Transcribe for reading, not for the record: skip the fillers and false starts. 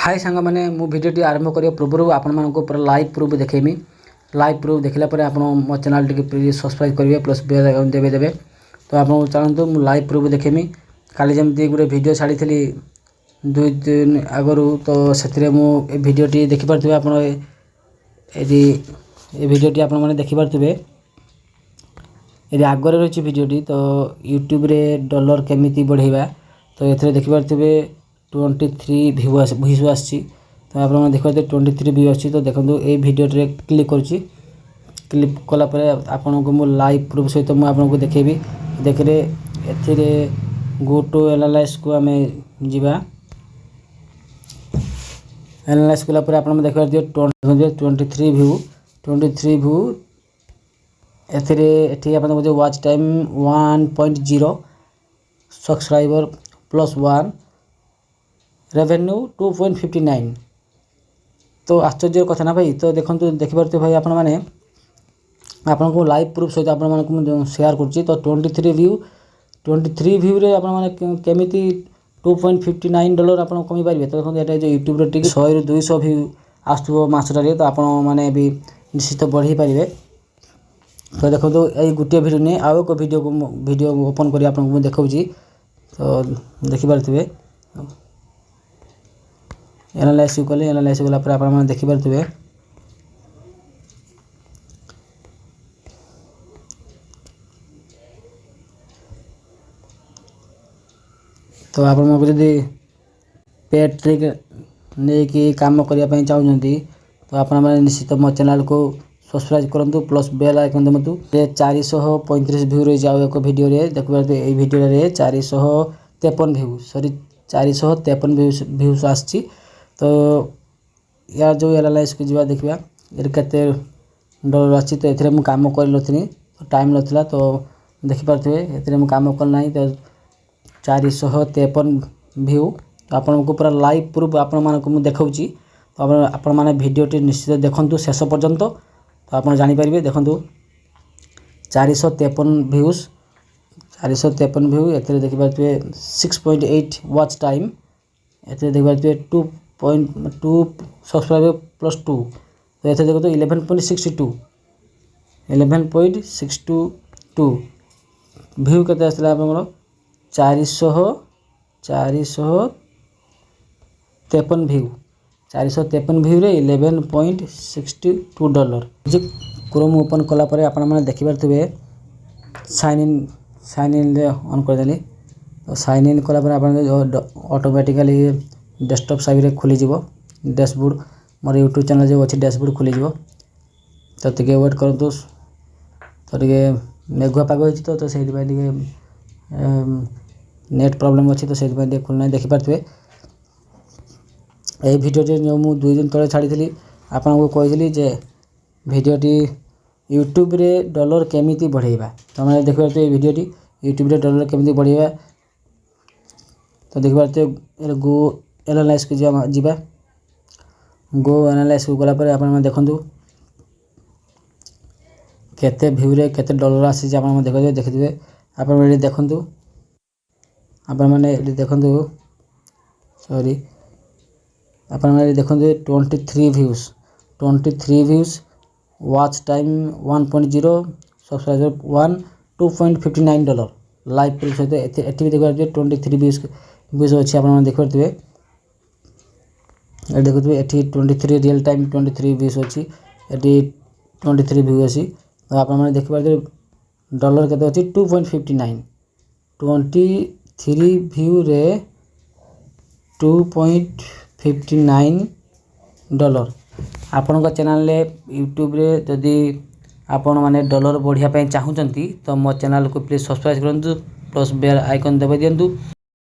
हाय सांग मैंने मो भिडियो आरंभ करने पूर्व आपण पूरा लाइव प्रूफ देखेमी। लाइव प्रूफ देखला आप मो चैनल टी प्लीज सब्सक्राइब करेंगे प्लस बेल आइकन देवे। तो आप चाहतु मुझे लाइव प्रूफ देखेमी। काली जमी गोटे भिडियो छाड़ी 2 दिन आगु तो से भिडियोटी देखिपे आप भिडियोटी आप देखिपे ये आगर रही भिडियोटी। तो यूट्यूब रे डॉलर केमिति बढ़ेगा तो ये देखिपे 23 भ्यू आसी। तो आप देखते 23 भ्यू आसी। तो देखो ये भिडियो क्लिक करुँची। क्लिक कलापर आपन को मु लाइव प्रूफ सहित मुझे आपको देखेबी। देखिए एथिरे गो टू एनालाइज को आम जा एनालाइज कलापर आप देखिए 23 भ्यू एथि आप वाच टाइम 1.0 सब्सक्राइबर +1 रेवेन्यू 2.59। तो आश्चर्य कथा ना भाई। तो देखो देखिपे भाई आपण मैंने आपन को लाइव प्रूफ सहित आप शेयर करुँची। तो 23 भ्यू रे आप केमिति 2.59 डॉलर आप कमी पारे। तो देखो ये जो यूट्यूब रे 100 ରୁ 200 भ्यू आसो मसटारे। तो आपण मैंने भी निश्चित बढ़ी पारे। तो देखो ये गोटे भिडियो नहीं आउ एक भिडियो ओपन कर आपको देखा। तो देखिपे एनालाइज कले एनालाइज कलापर आप देखिपे तो आप पेड ट्रिक नहीं कि काम करने चाहते तो आप निश्चित मो चैनल को सब्सक्राइब करूँ प्लस बेल आइकन दबंतु। 435 भ्यू रही जाओ एक भिडियो रे देखिए ये भिडियो रे 453 भ्यू 453 भ्यूज आसी। तो यार जो एनालाइज को जा देखा ये केते डॉलर आसी। तो ये काम कर नी तो टाइम नाला। तो देखिपे ये काम करना तो 453 भ्यू। तो आपन को पूरा लाइव प्रूफ आपको देखा। तो आपण मैंने भिडियोटी निश्चित देखूँ शेष पर्यंत। तो आप जानीपारे देखूँ 453 भ्यू ये देखिपे 6.8 वाच टाइम ये देखिपे 2.2 सब्सक्राइबर +2। तो ये देखो 11.62 भ्यू के आसला 453 भ्यू 453 भ्यू रे 11.62 डॉलर। क्रोम ओपन कलापर आप देखिपे साइन इन ऑन करदेली। तो साइन इन कलापर आप ऑटोमेटिकली डेस्कटॉप साइड खुली डैशबोर्ड मोर यूट्यूब चैनल जो अच्छी डैशबोर्ड खुली। तो टे वेट करूँ। तो टे मेघुआ पाग हो तो से नेट प्रॉब्लम अच्छी। तो से खुलना देखिपे ये भिडियो जो मुझे 2 दिन तले छाड़ी आपको कही जे भिडियोटी यूट्यूब रे डॉलर केमिति बढ़ेगा। तो मैंने देखिए ये भिडियोटी यूट्यूब रे डॉलर केमिति बढ़ेगा। तो देखिए गो एनालाइज को जा गो एनालाइज को गलापर आप देखूँ केते भ्यू रे केते डॉलर आसी आप देखिए आप देखूँ आप देखूँ सॉरी आप देखो 23 views watch time 1.0 subscriber 1 2.59 dollar live proof सहित ये देखिए 23 व्यूज अच्छी आप देखिए देखुए ये 23 रियल टाइम 23 व्यूज अच्छी ये 23 व्यू अच्छी। तो आप देखिए डॉलर के अच्छी 2.59 23 व्यू रे 2.59 डॉलर। आपण चैनल यूट्यूब रे जदि आपण माने डॉलर बढ़िया चाहूँगी तो मो चैनल को प्लीज सब्सक्राइब करूँ प्लस बेल आइकन दबा दिंतु।